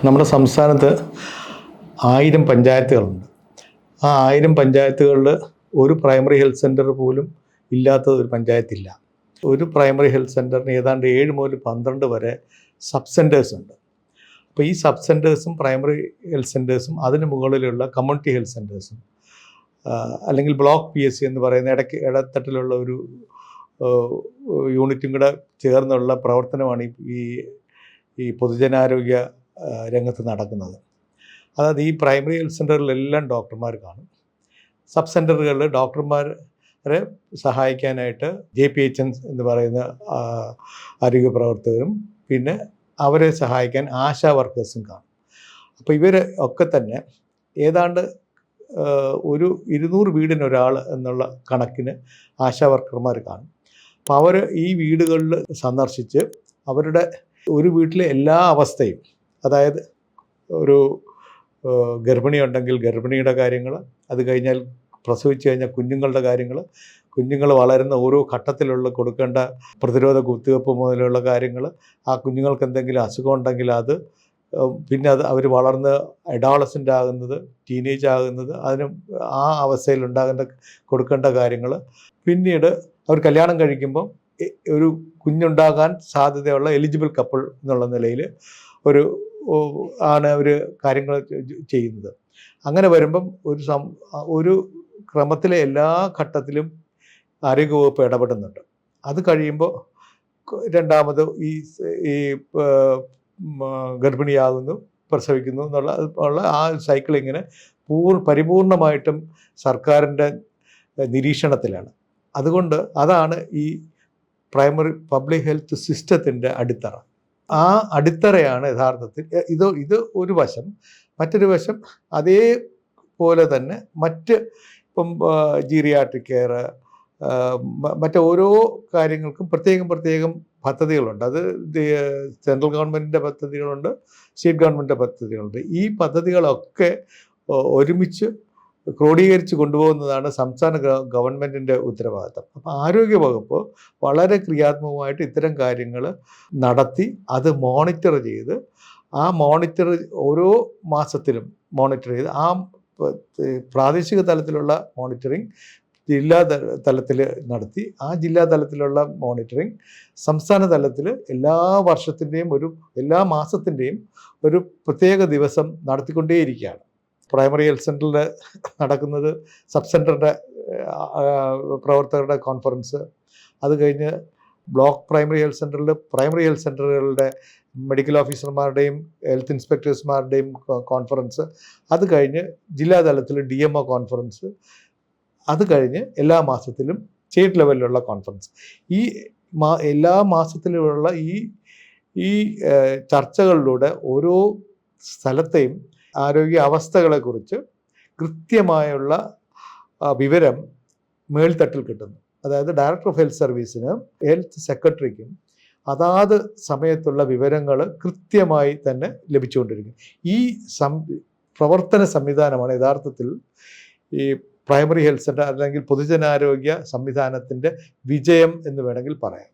നമ്മുടെ സംസ്ഥാനത്ത് 1000 പഞ്ചായത്തുകളുണ്ട്. ആ 1000 പഞ്ചായത്തുകളിൽ ഒരു പ്രൈമറി ഹെൽത്ത് സെൻ്റർ പോലും ഇല്ലാത്ത ഒരു പഞ്ചായത്തില്ല. ഒരു പ്രൈമറി ഹെൽത്ത് സെൻ്ററിന് ഏതാണ്ട് 7 മുതൽ 12 വരെ സബ് സെൻറ്റേഴ്സ് ഉണ്ട്. അപ്പോൾ ഈ സബ് സെൻറ്റേഴ്സും പ്രൈമറി ഹെൽത്ത് സെൻറ്റേഴ്സും അതിന് മുകളിലുള്ള കമ്മ്യൂണിറ്റി ഹെൽത്ത് സെൻറ്റേഴ്സും അല്ലെങ്കിൽ ബ്ലോക്ക് PSC എന്ന് പറയുന്ന ഇടത്തട്ടിലുള്ള ഒരു യൂണിറ്റും കൂടെ ചേർന്നുള്ള പ്രവർത്തനമാണ് ഈ പൊതുജനാരോഗ്യ രംഗത്ത് നടക്കുന്നത്. അതായത് ഈ പ്രൈമറി ഹെൽത്ത് സെൻ്ററിലെല്ലാം ഡോക്ടർമാർ കാണും. സബ് സെൻ്ററുകളിൽ ഡോക്ടർമാരെ സഹായിക്കാനായിട്ട് JPHN എന്ന് പറയുന്ന ആരോഗ്യ പ്രവർത്തകരും പിന്നെ അവരെ സഹായിക്കാൻ ആശാ വർക്കേഴ്സും കാണും. അപ്പോൾ ഇവർ ഒക്കെ തന്നെ ഏതാണ്ട് ഒരു 200 വീടിനൊരാൾ എന്നുള്ള കണക്കിന് ആശാ വർക്കർമാർ കാണും. അപ്പോൾ അവർ ഈ വീടുകളിൽ സന്ദർശിച്ച് അവരുടെ ഒരു വീട്ടിലെ എല്ലാ അവസ്ഥയും, അതായത് ഒരു ഗർഭിണി ഉണ്ടെങ്കിൽ ഗർഭിണിയുടെ കാര്യങ്ങൾ, അത് കഴിഞ്ഞാൽ പ്രസവിച്ച് കഴിഞ്ഞാൽ കുഞ്ഞുങ്ങളുടെ കാര്യങ്ങൾ, കുഞ്ഞുങ്ങൾ വളരുന്ന ഓരോ ഘട്ടത്തിലുള്ള കൊടുക്കേണ്ട പ്രതിരോധ കുത്തിവയ്പ്പ് മുതലുള്ള കാര്യങ്ങൾ, ആ കുഞ്ഞുങ്ങൾക്ക് എന്തെങ്കിലും അസുഖം ഉണ്ടെങ്കിൽ അത്, പിന്നെ അവർ വളർന്ന് അഡോളസൻ്റ് ആകുന്നത്, ടീനേജ് ആകുന്നത്, അതിന് ആ അവസ്ഥയിൽ കൊടുക്കേണ്ട കാര്യങ്ങൾ, പിന്നീട് അവർ കല്യാണം കഴിക്കുമ്പം ഒരു കുഞ്ഞുണ്ടാകാൻ സാധ്യതയുള്ള എലിജിബിൾ കപ്പിൾ എന്നുള്ള നിലയിൽ ആണ് അവർ കാര്യങ്ങൾ ചെയ്യുന്നത്. അങ്ങനെ വരുമ്പം ഒരു ക്രമത്തിലെ എല്ലാ ഘട്ടത്തിലും ആരോഗ്യവകുപ്പ് ഇടപെടുന്നുണ്ട്. അത് കഴിയുമ്പോൾ രണ്ടാമത് ഈ ഗർഭിണിയാകുന്നു, പ്രസവിക്കുന്നു എന്നുള്ള ആ സൈക്കിൾ ഇങ്ങനെ പരിപൂർണമായിട്ടും സർക്കാരിൻ്റെ നിരീക്ഷണത്തിലാണ്. അതുകൊണ്ട് അതാണ് ഈ പ്രൈമറി പബ്ലിക് ഹെൽത്ത് സിസ്റ്റത്തിൻ്റെ അടിത്തറ. ആ അടിത്തറയാണ് യഥാർത്ഥത്തിൽ ഇത് ഒരു വശം. മറ്റൊരു വശം അതേപോലെ തന്നെ ഇപ്പം ജീറിയാട്രിക് കെയർ, മറ്റോരോ കാര്യങ്ങൾക്കും പ്രത്യേകം പദ്ധതികളുണ്ട്. അത് സെൻട്രൽ ഗവൺമെൻറ്റിൻ്റെ പദ്ധതികളുണ്ട്, സ്റ്റേറ്റ് ഗവൺമെൻറ്റിൻ്റെ പദ്ധതികളുണ്ട്. ഈ പദ്ധതികളൊക്കെ ഒരുമിച്ച് ക്രോഡീകരിച്ച് കൊണ്ടുപോകുന്നതാണ് സംസ്ഥാന ഗവൺമെൻറ്റിൻ്റെ ഉത്തരവാദിത്തം. അപ്പോൾ ആരോഗ്യവകുപ്പ് വളരെ ക്രിയാത്മകമായിട്ട് ഇത്തരം കാര്യങ്ങൾ നടത്തി അത് മോണിറ്റർ ചെയ്ത്, ഓരോ മാസത്തിലും മോണിറ്റർ ചെയ്ത്, ആ പ്രാദേശിക തലത്തിലുള്ള മോണിറ്ററിങ് ജില്ലാ തലത്തിൽ നടത്തി, ആ ജില്ലാ തലത്തിലുള്ള മോണിറ്ററിങ് സംസ്ഥാന തലത്തിൽ എല്ലാ മാസത്തിൻ്റെയും ഒരു പ്രത്യേക ദിവസം നടത്തിക്കൊണ്ടേയിരിക്കുകയാണ്. പ്രൈമറി ഹെൽത്ത് സെൻ്ററിൽ നടക്കുന്നത് സബ് സെൻ്ററിൻ്റെ പ്രവർത്തകരുടെ കോൺഫറൻസ്, അത് കഴിഞ്ഞ് ബ്ലോക്ക് പ്രൈമറി ഹെൽത്ത് സെൻ്ററുകളുടെ മെഡിക്കൽ ഓഫീസർമാരുടെയും ഹെൽത്ത് ഇൻസ്പെക്ടേഴ്സുമാരുടെയും കോൺഫറൻസ്, അത് കഴിഞ്ഞ് ജില്ലാ തലത്തിൽ DMO കോൺഫറൻസ്, അത് കഴിഞ്ഞ് എല്ലാ മാസത്തിലും സ്റ്റേറ്റ് ലെവലിലുള്ള കോൺഫറൻസ്. ഈ എല്ലാ മാസത്തിലുമുള്ള ഈ ചർച്ചകളിലൂടെ ഓരോ സ്ഥലത്തെയും ആരോഗ്യ അവസ്ഥകളെക്കുറിച്ച് കൃത്യമായുള്ള വിവരം മേൽത്തട്ടിൽ കിട്ടുന്നു. അതായത് ഡയറക്ടർ ഓഫ് ഹെൽത്ത് സർവീസിന് ഹെൽത്ത് സെക്രട്ടറിക്കും അതാത് സമയത്തുള്ള വിവരങ്ങൾ കൃത്യമായി തന്നെ ലഭിച്ചുകൊണ്ടിരിക്കും. ഈ പ്രവർത്തന സംവിധാനമാണ് യഥാർത്ഥത്തിൽ ഈ പ്രൈമറി ഹെൽത്ത് സെൻ്റർ അല്ലെങ്കിൽ പൊതുജനാരോഗ്യ സംവിധാനത്തിൻ്റെ വിജയം എന്ന് വേണമെങ്കിൽ പറയാം.